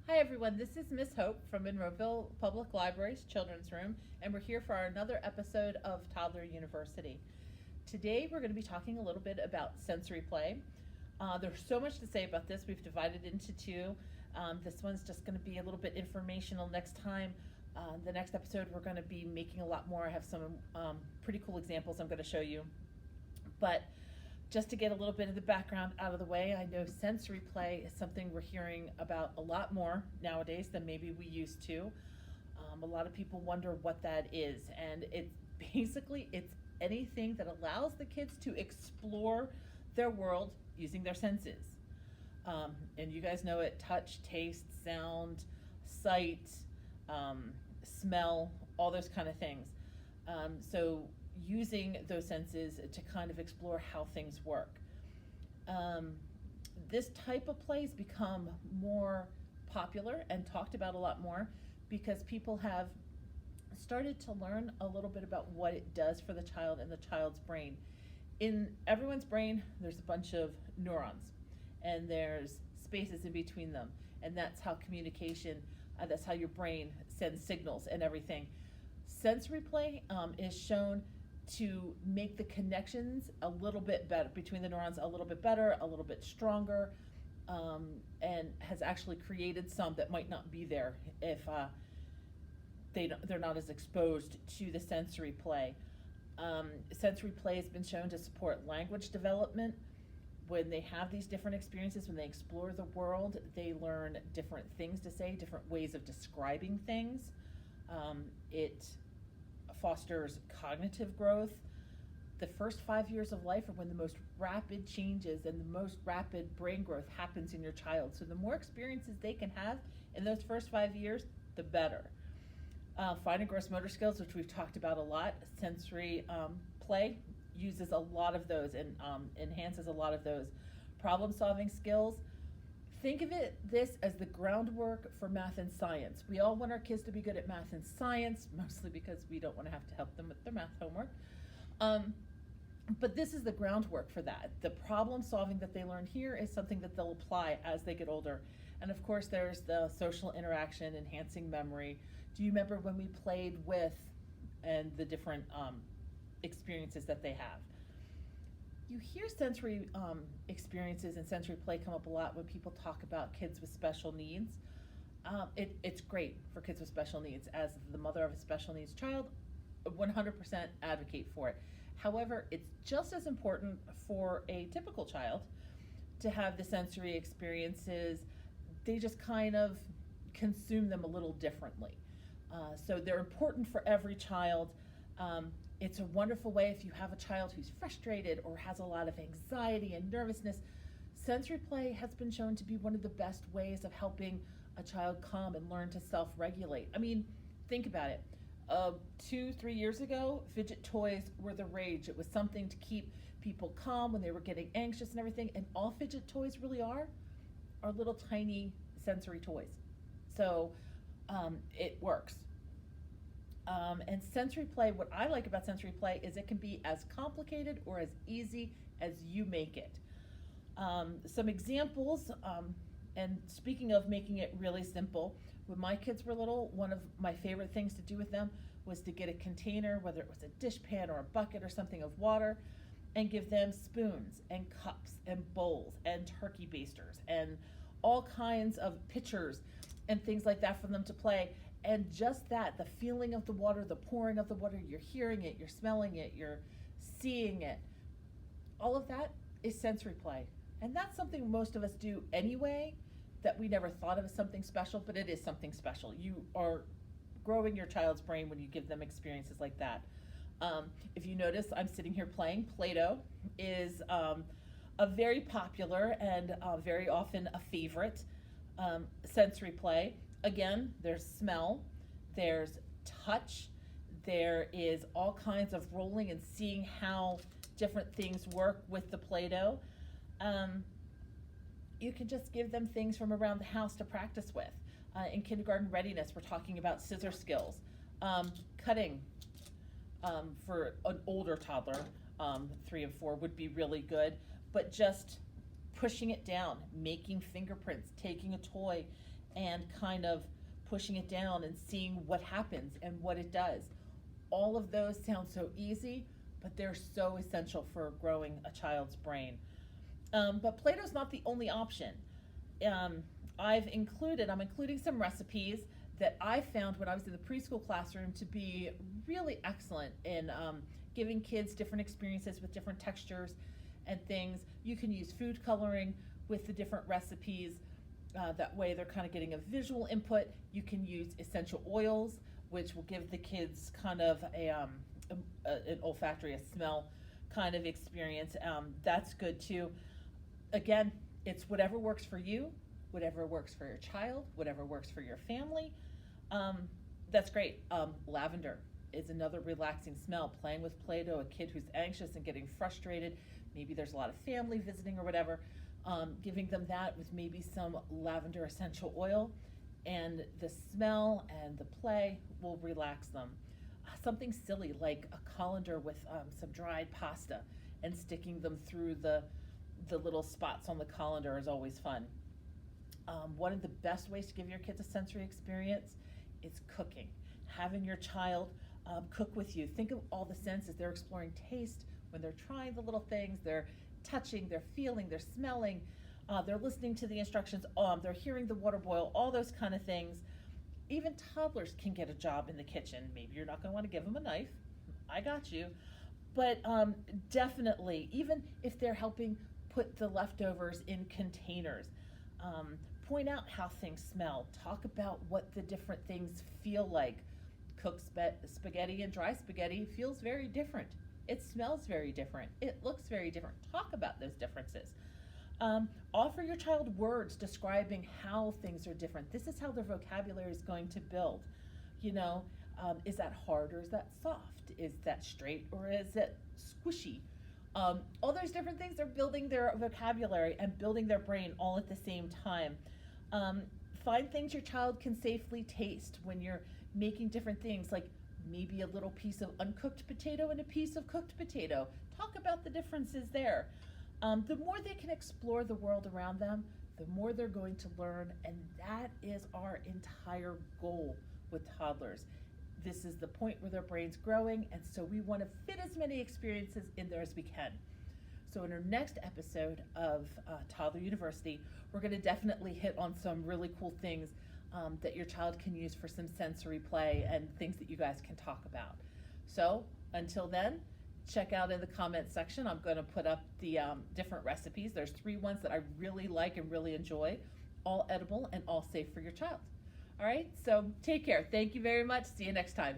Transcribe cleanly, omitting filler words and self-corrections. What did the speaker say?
Hi everyone, this is Miss Hope from Monroeville Public Library's Children's Room, and we're here for another episode of Toddler University. Today we're going to be talking a little bit about sensory play. There's so much to say about this. We've divided into two. This one's just going to be a little bit informational. Next time, the next episode, we're going to be making a lot more. I have some pretty cool examples I'm going to show you. But just to get a little bit of the background out of the way, I know sensory play is something we're hearing about a lot more nowadays than maybe we used to. A lot of people wonder what that is, and it's anything that allows the kids to explore their world using their senses. And you guys know it: touch, taste, sound, sight, smell, all those kind of things. So using those senses to kind of explore how things work. This type of play has become more popular and talked about a lot more because people have started to learn a little bit about what it does for the child and the child's brain. In everyone's brain, there's a bunch of neurons, and there's spaces in between them, and that's how communication, that's how your brain sends signals and everything. Sensory play is shown to make the connections a little bit better between the neurons, a little bit better, a little bit stronger, and has actually created some that might not be there if they're not as exposed to the sensory play. Sensory play has been shown to support language development. When they have these different experiences, when they explore the world, they learn different things to say, different ways of describing things. It fosters cognitive growth. The first 5 years of life are when the most rapid changes and the most rapid brain growth happens in your child. So the more experiences they can have in those first 5 years, the better. Fine and gross motor skills, which we've talked about a lot, sensory play uses a lot of those and enhances a lot of those. Problem-solving skills. Think of this as the groundwork for math and science. We all want our kids to be good at math and science, mostly because we don't want to have to help them with their math homework. But this is the groundwork for that. The problem solving that they learn here is something that they'll apply as they get older. And of course, there's the social interaction, enhancing memory. Do you remember when we played with and the different experiences that they have? You hear sensory experiences and sensory play come up a lot when people talk about kids with special needs. It's great for kids with special needs. As the mother of a special needs child, 100% advocate for it. However, it's just as important for a typical child to have the sensory experiences. They just kind of consume them a little differently. So they're important for every child. It's a wonderful way if you have a child who's frustrated or has a lot of anxiety and nervousness. Sensory play has been shown to be one of the best ways of helping a child calm and learn to self-regulate. I mean, think about it. 2-3 years ago, fidget toys were the rage. It was something to keep people calm when they were getting anxious and everything. And all fidget toys really are little tiny sensory toys. So it works. And sensory play, what I like about sensory play is it can be as complicated or as easy as you make it. Some examples, and speaking of making it really simple, when my kids were little, one of my favorite things to do with them was to get a container, whether it was a dishpan or a bucket or something of water, and give them spoons and cups and bowls and turkey basters and all kinds of pitchers and things like that for them to play. And just that, the feeling of the water, the pouring of the water, you're hearing it, you're smelling it, you're seeing it. All of that is sensory play. And that's something most of us do anyway, that we never thought of as something special, but it is something special. You are growing your child's brain when you give them experiences like that. If you notice, I'm sitting here playing. Play-Doh is a very popular and very often a favorite sensory play. Again, there's smell, there's touch, there is all kinds of rolling and seeing how different things work with the Play-Doh. You can just give them things from around the house to practice with. In kindergarten readiness, we're talking about scissor skills, cutting for an older toddler, 3 and 4 would be really good, but just pushing it down, making fingerprints, taking a toy and kind of pushing it down and seeing what happens and what it does. All of those sound so easy, but they're so essential for growing a child's brain. But Play-Doh's not the only option. I'm including some recipes that I found when I was in the preschool classroom to be really excellent in giving kids different experiences with different textures and things. You can use food coloring with the different recipes. That way they're kind of getting a visual input. You can use essential oils, which will give the kids kind of an olfactory, a smell kind of experience. That's good too. Again, it's whatever works for you, whatever works for your child, whatever works for your family. That's great. Lavender is another relaxing smell. Playing with Play-Doh, a kid who's anxious and getting frustrated, maybe there's a lot of family visiting or whatever, giving them that with maybe some lavender essential oil, and the smell and the play will relax them. Something silly like a colander with some dried pasta and sticking them through the little spots on the colander is always fun. One of the best ways to give your kids a sensory experience is cooking. Having your child cook with you. Think of all the senses. They're exploring taste when they're trying the little things. They're touching, they're feeling, they're smelling, they're listening to the instructions, they're hearing the water boil, all those kind of things. Even toddlers can get a job in the kitchen. Maybe you're not going to want to give them a knife. I got you. But definitely, even if they're helping put the leftovers in containers, point out how things smell. Talk about what the different things feel like. Cooked spaghetti and dry spaghetti feels very different. It smells very different. It looks very different. Talk about those differences. Offer your child words describing how things are different. This is how their vocabulary is going to build. Is that hard or is that soft? Is that straight or is it squishy? All those different things are building their vocabulary and building their brain all at the same time. Find things your child can safely taste when you're making different things, like maybe a little piece of uncooked potato and a piece of cooked potato. Talk about the differences there. The more they can explore the world around them, the more they're going to learn, and that is our entire goal with toddlers. This is the point where their brain's growing, and so we want to fit as many experiences in there as we can. So in our next episode of Toddler University, we're going to definitely hit on some really cool things that your child can use for some sensory play and things that you guys can talk about. So until then, check out in the comment section. I'm going to put up the different recipes. There's 3 ones that I really like and really enjoy, all edible and all safe for your child. All right, so take care. Thank you very much. See you next time.